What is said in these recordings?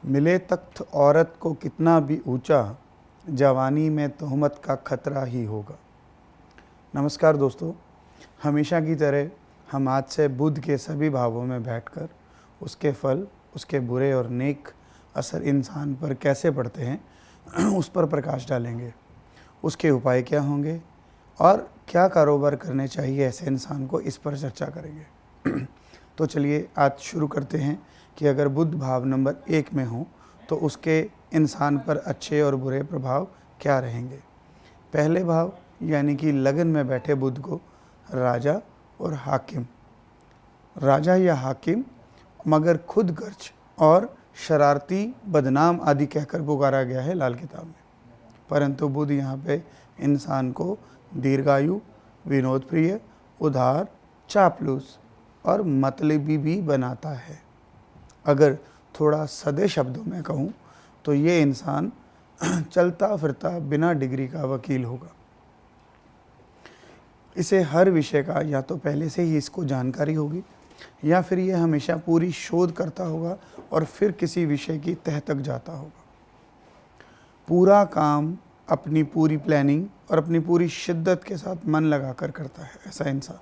मिले तख्त औरत को कितना भी ऊंचा, जवानी में तोहमत का खतरा ही होगा। नमस्कार दोस्तों, हमेशा की तरह हम आज से बुध के सभी भावों में बैठकर उसके फल, उसके बुरे और नेक असर इंसान पर कैसे पड़ते हैं उस पर प्रकाश डालेंगे। उसके उपाय क्या होंगे और क्या कारोबार करने चाहिए ऐसे इंसान को, इस पर चर्चा करेंगे। तो चलिए आज शुरू करते हैं कि अगर बुध भाव नंबर 1 में हो तो उसके इंसान पर अच्छे और बुरे प्रभाव क्या रहेंगे। पहले भाव यानी कि लगन में बैठे बुध को राजा और हाकिम, राजा या हाकिम मगर खुद गर्ज और शरारती, बदनाम आदि कहकर पुकारा गया है लाल किताब में। परंतु बुध यहाँ पे इंसान को दीर्घायु, विनोद प्रिय, उदार, चापलूस और मतलबी भी बनाता है। अगर थोड़ा सदे शब्दों में कहूँ तो ये इंसान चलता फिरता बिना डिग्री का वकील होगा। इसे हर विषय का या तो पहले से ही इसको जानकारी होगी या फिर ये हमेशा पूरी शोध करता होगा और फिर किसी विषय की तह तक जाता होगा। पूरा काम अपनी पूरी प्लानिंग और अपनी पूरी शिद्दत के साथ मन लगाकर करता है ऐसा इंसान।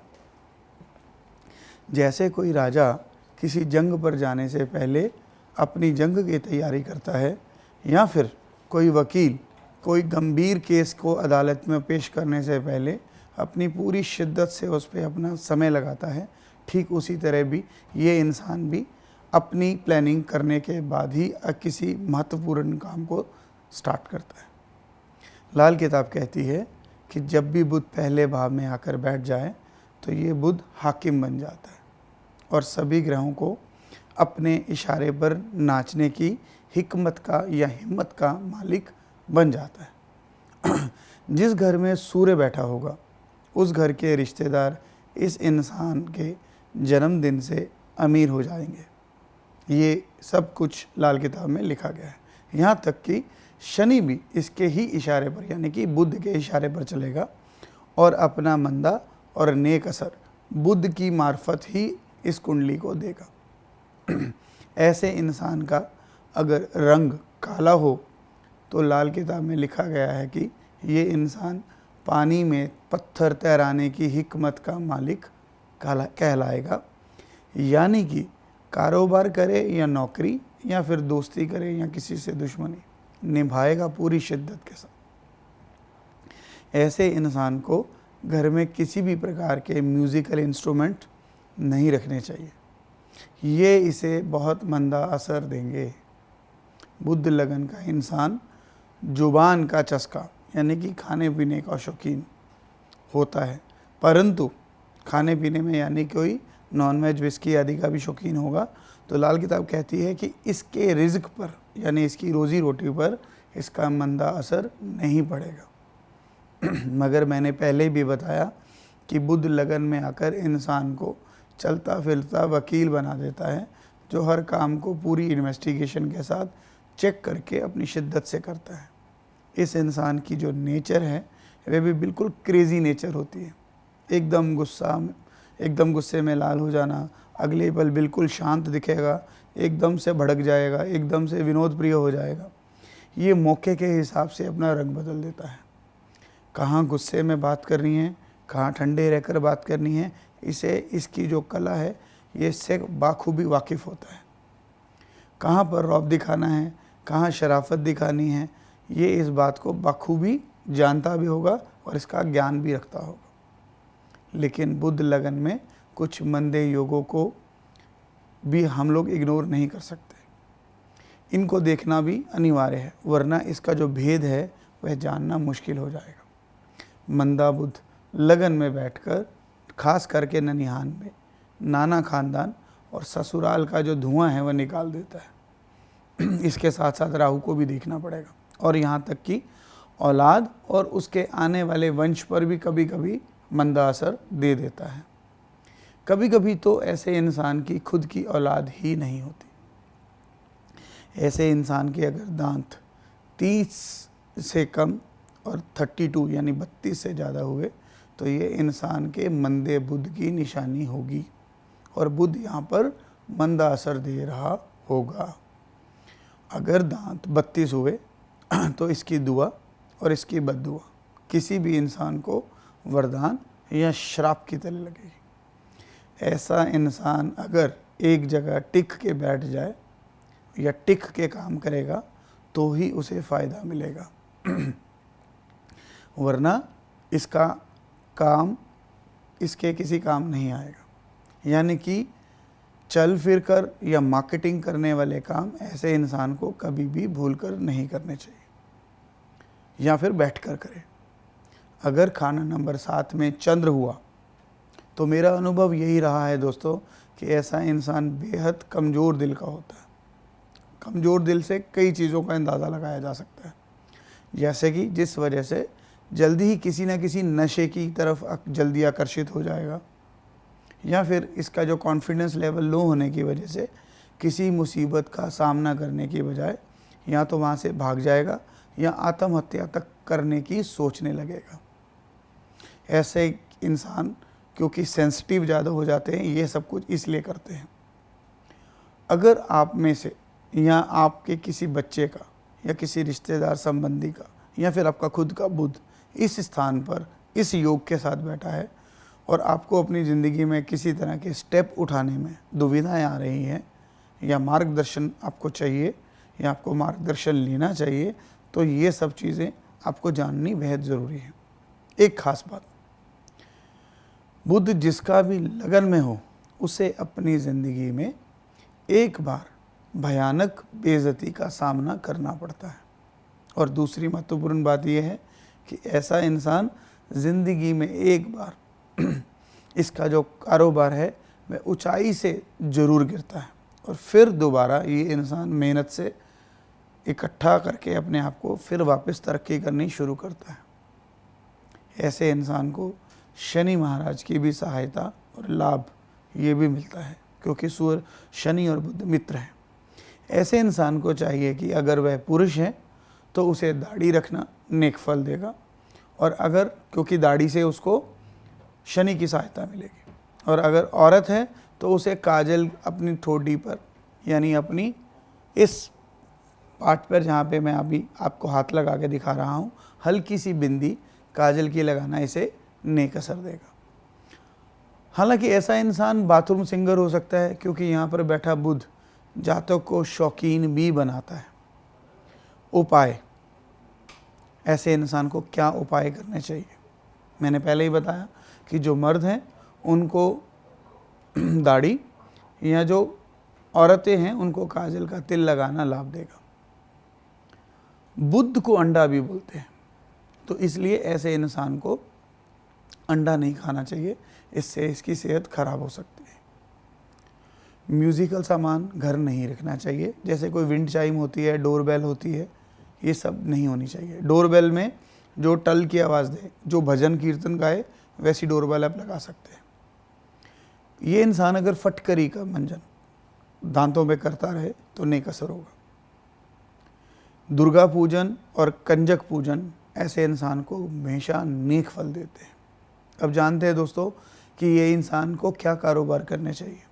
जैसे कोई राजा किसी जंग पर जाने से पहले अपनी जंग की तैयारी करता है या फिर कोई वकील कोई गंभीर केस को अदालत में पेश करने से पहले अपनी पूरी शिद्दत से उस पर अपना समय लगाता है, ठीक उसी तरह भी ये इंसान भी अपनी प्लानिंग करने के बाद ही किसी महत्वपूर्ण काम को स्टार्ट करता है। लाल किताब कहती है कि जब भी बुध पहले भाव में आकर बैठ जाए तो ये बुध हाकिम बन जाता है और सभी ग्रहों को अपने इशारे पर नाचने की हिकमत का या हिम्मत का मालिक बन जाता है। जिस घर में सूर्य बैठा होगा उस घर के रिश्तेदार इस इंसान के जन्मदिन से अमीर हो जाएंगे। ये सब कुछ लाल किताब में लिखा गया है। यहाँ तक कि शनि भी इसके ही इशारे पर यानी कि बुध के इशारे पर चलेगा और अपना मंदा और नेक असर बुध की मार्फत ही इस कुंडली को देगा। ऐसे इंसान का अगर रंग काला हो तो लाल किताब में लिखा गया है कि ये इंसान पानी में पत्थर तैराने की हिकमत का मालिक कहलाएगा। यानी कि कारोबार करे या नौकरी या फिर दोस्ती करे या किसी से दुश्मनी, निभाएगा पूरी शिद्दत के साथ। ऐसे इंसान को घर में किसी भी प्रकार के म्यूज़िकल इंस्ट्रूमेंट नहीं रखने चाहिए, ये इसे बहुत मंदा असर देंगे। बुध लगन का इंसान जुबान का चस्का यानी कि खाने पीने का शौकीन होता है, परंतु खाने पीने में यानी कोई नॉनवेज, विस्की आदि का भी शौकीन होगा। तो लाल किताब कहती है कि इसके रिज़्क पर यानी इसकी रोज़ी रोटी पर इसका मंदा असर नहीं पड़ेगा। मगर मैंने पहले भी बताया कि बुध लगन में आकर इंसान को चलता फिरता वकील बना देता है, जो हर काम को पूरी इन्वेस्टिगेशन के साथ चेक करके अपनी शिद्दत से करता है। इस इंसान की जो नेचर है वह भी बिल्कुल क्रेज़ी नेचर होती है। एकदम गुस्से में लाल हो जाना, अगले पल बिल्कुल शांत दिखेगा, एकदम से भड़क जाएगा, एकदम से विनोद प्रिय हो जाएगा। ये मौके के हिसाब से अपना रंग बदल देता है। कहाँ गुस्से में बात करनी है, कहाँ ठंडे रहकर बात करनी है, इसे इसकी जो कला है ये इससे बाखूबी वाकिफ़ होता है। कहाँ पर रौब दिखाना है, कहाँ शराफत दिखानी है, ये इस बात को बखूबी जानता भी होगा और इसका ज्ञान भी रखता होगा। लेकिन बुध लगन में कुछ मंदे योगों को भी हम लोग इग्नोर नहीं कर सकते, इनको देखना भी अनिवार्य है, वरना इसका जो भेद है वह जानना मुश्किल हो जाएगा। मंदा बुध लगन में बैठकर खास करके ननिहाल में नाना खानदान और ससुराल का जो धुआं है वह निकाल देता है। इसके साथ साथ राहु को भी देखना पड़ेगा और यहाँ तक कि औलाद और उसके आने वाले वंश पर भी कभी कभी मंदा असर दे देता है। कभी कभी तो ऐसे इंसान की खुद की औलाद ही नहीं होती। ऐसे इंसान के अगर दांत 30 से कम और 32 यानी 32 से ज़्यादा हुए तो ये इंसान के मंदे बुध की निशानी होगी और बुध यहाँ पर मंदा असर दे रहा होगा। अगर दांत 32 हुए तो इसकी दुआ और इसकी बद्दुआ किसी भी इंसान को वरदान या श्राप की तरह लगेगी। ऐसा इंसान अगर एक जगह टिक के बैठ जाए या टिक के काम करेगा तो ही उसे फ़ायदा मिलेगा, वरना इसका काम इसके किसी काम नहीं आएगा। यानी कि चल फिर कर या मार्केटिंग करने वाले काम ऐसे इंसान को कभी भी भूल कर नहीं करने चाहिए, या फिर बैठ कर करे। अगर खाना नंबर 7 में चंद्र हुआ तो मेरा अनुभव यही रहा है दोस्तों कि ऐसा इंसान बेहद कमज़ोर दिल का होता है। कमज़ोर दिल से कई चीज़ों का अंदाज़ा लगाया जा सकता है, जैसे कि जिस वजह से जल्दी ही किसी न किसी नशे की तरफ जल्दी आकर्षित हो जाएगा, या फिर इसका जो कॉन्फिडेंस लेवल लो होने की वजह से किसी मुसीबत का सामना करने की बजाय या तो वहाँ से भाग जाएगा या आत्महत्या तक करने की सोचने लगेगा। ऐसे इंसान क्योंकि सेंसिटिव ज़्यादा हो जाते हैं, ये सब कुछ इसलिए करते हैं। अगर आप में से या आपके किसी बच्चे का या किसी रिश्तेदार संबंधी का या फिर आपका खुद का बुध इस स्थान पर इस योग के साथ बैठा है और आपको अपनी ज़िंदगी में किसी तरह के स्टेप उठाने में दुविधाएं आ रही हैं या मार्गदर्शन आपको चाहिए या आपको मार्गदर्शन लेना चाहिए, तो ये सब चीज़ें आपको जाननी बेहद ज़रूरी है। एक ख़ास बात, बुध जिसका भी लगन में हो उसे अपनी ज़िंदगी में एक बार भयानक बेइज्जती का सामना करना पड़ता है। और दूसरी महत्वपूर्ण बात यह है कि ऐसा इंसान ज़िंदगी में एक बार इसका जो कारोबार है वह ऊंचाई से ज़रूर गिरता है और फिर दोबारा ये इंसान मेहनत से इकट्ठा करके अपने आप को फिर वापस तरक्की करनी शुरू करता है। ऐसे इंसान को शनि महाराज की भी सहायता और लाभ ये भी मिलता है, क्योंकि सूर्य शनि और बुध मित्र हैं। ऐसे इंसान को चाहिए कि अगर वह पुरुष है तो उसे दाढ़ी रखना नेक फल देगा, और अगर क्योंकि दाढ़ी से उसको शनि की सहायता मिलेगी, और अगर औरत है तो उसे काजल अपनी ठोड़ी पर यानी अपनी इस पार्ट पर जहाँ पे मैं अभी आपको हाथ लगा के दिखा रहा हूँ, हल्की सी बिंदी काजल की लगाना इसे नेक असर देगा। हालांकि ऐसा इंसान बाथरूम सिंगर हो सकता है, क्योंकि यहाँ पर बैठा बुध जातक को शौकीन भी बनाता है। उपाय, ऐसे इंसान को क्या उपाय करने चाहिए? मैंने पहले ही बताया कि जो मर्द हैं उनको दाढ़ी, या जो औरतें हैं उनको काजल का तिल लगाना लाभ देगा। बुध को अंडा भी बोलते हैं, तो इसलिए ऐसे इंसान को अंडा नहीं खाना चाहिए, इससे इसकी सेहत खराब हो सकती है। म्यूज़िकल सामान घर नहीं रखना चाहिए, जैसे कोई विंड चाइम होती है, डोरबेल होती है, ये सब नहीं होनी चाहिए। डोरबेल में जो टल की आवाज़ दे, जो भजन कीर्तन गाए, वैसी डोरबेल आप लगा सकते हैं। ये इंसान अगर फटकरी का मंजन दांतों में करता रहे तो नेक असर होगा। दुर्गा पूजन और कंजक पूजन ऐसे इंसान को हमेशा नेक फल देते हैं। अब जानते हैं दोस्तों कि ये इंसान को क्या कारोबार करने चाहिए।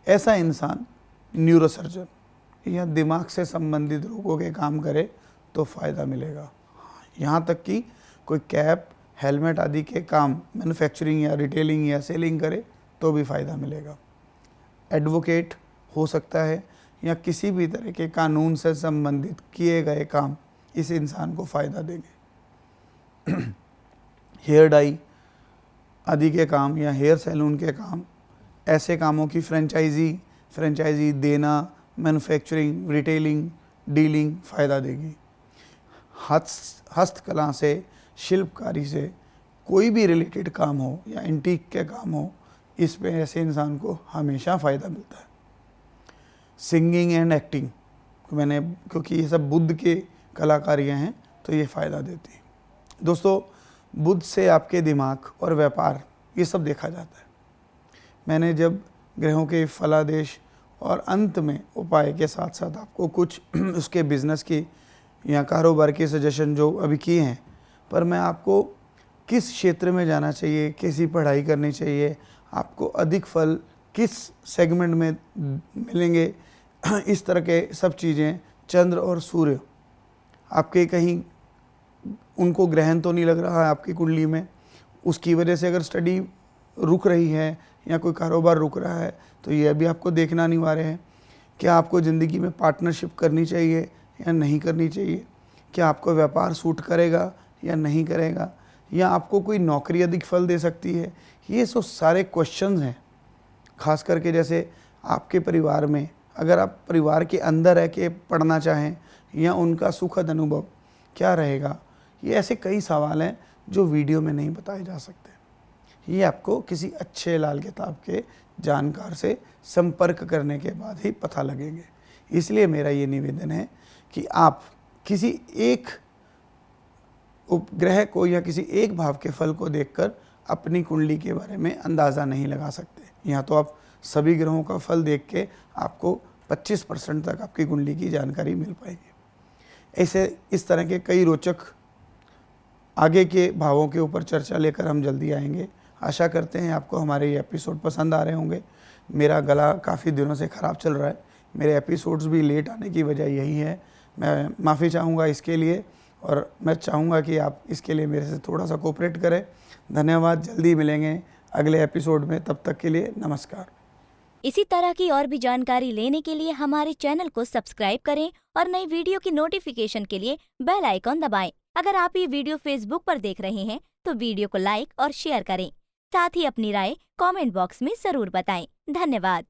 ऐसा इंसान न्यूरोसर्जन या दिमाग से संबंधित रोगों के काम करे तो फ़ायदा मिलेगा। यहाँ तक कि कोई कैप, हेलमेट आदि के काम मैन्युफैक्चरिंग या रिटेलिंग या सेलिंग करे तो भी फ़ायदा मिलेगा। एडवोकेट हो सकता है या किसी भी तरह के कानून से संबंधित किए गए काम इस इंसान को फ़ायदा देंगे। हेयर डाई आदि के काम या हेयर सैलून के काम, ऐसे कामों की फ्रेंचाइजी देना, मैन्युफैक्चरिंग, रिटेलिंग, डीलिंग फ़ायदा देगी। हस्तकला से, शिल्पकारी से कोई भी रिलेटेड काम हो या एंटीक के काम हो, इस पे ऐसे इंसान को हमेशा फ़ायदा मिलता है। सिंगिंग एंड एक्टिंग, क्योंकि ये सब बुध के कलाकारियाँ हैं तो ये फ़ायदा देती हैं। दोस्तों, बुध से आपके दिमाग और व्यापार ये सब देखा जाता है। मैंने जब ग्रहों के फलादेश और अंत में उपाय के साथ साथ आपको कुछ उसके बिज़नेस की या कारोबार के सजेशन जो अभी किए हैं, पर मैं आपको किस क्षेत्र में जाना चाहिए, कैसी पढ़ाई करनी चाहिए, आपको अधिक फल किस सेगमेंट में मिलेंगे, इस तरह के सब चीज़ें, चंद्र और सूर्य आपके कहीं उनको ग्रहण तो नहीं लग रहा है आपकी कुंडली में, उसकी वजह से अगर स्टडी रुक रही है या कोई कारोबार रुक रहा है तो यह भी आपको देखना अनिवार्य है। क्या आपको ज़िंदगी में पार्टनरशिप करनी चाहिए या नहीं करनी चाहिए? क्या आपको व्यापार सूट करेगा या नहीं करेगा? या आपको कोई नौकरी अधिक फल दे सकती है? ये सब सारे क्वेश्चंस हैं। खास करके जैसे आपके परिवार में, अगर आप परिवार के अंदर रह के पढ़ना चाहें या उनका सुखद अनुभव क्या रहेगा, ये ऐसे कई सवाल हैं जो वीडियो में नहीं बताए जा सकते। ये आपको किसी अच्छे लाल किताब के जानकार से संपर्क करने के बाद ही पता लगेंगे। इसलिए मेरा ये निवेदन है कि आप किसी एक उपग्रह को या किसी एक भाव के फल को देखकर अपनी कुंडली के बारे में अंदाज़ा नहीं लगा सकते। यहाँ तो आप सभी ग्रहों का फल देख के आपको 25% तक आपकी कुंडली की जानकारी मिल पाएगी। ऐसे इस तरह के कई रोचक आगे के भावों के ऊपर चर्चा लेकर हम जल्दी आएंगे। आशा करते हैं आपको हमारे ये एपिसोड पसंद आ रहे होंगे। मेरा गला काफ़ी दिनों से ख़राब चल रहा है, मेरे एपिसोड्स भी लेट आने की वजह यही है। मैं माफ़ी चाहूँगा इसके लिए और मैं चाहूँगा कि आप इसके लिए मेरे से थोड़ा सा कोऑपरेट करें। धन्यवाद। जल्दी मिलेंगे अगले एपिसोड में, तब तक के लिए नमस्कार। इसी तरह की और भी जानकारी लेने के लिए हमारे चैनल को सब्सक्राइब करें और नई वीडियो की नोटिफिकेशन के लिए बेल आइकॉन दबाएं। अगर आप ये वीडियो फेसबुक पर देख रहे हैं तो वीडियो को लाइक और शेयर करें। साथ ही अपनी राय कमेंट बॉक्स में जरूर बताएं। धन्यवाद।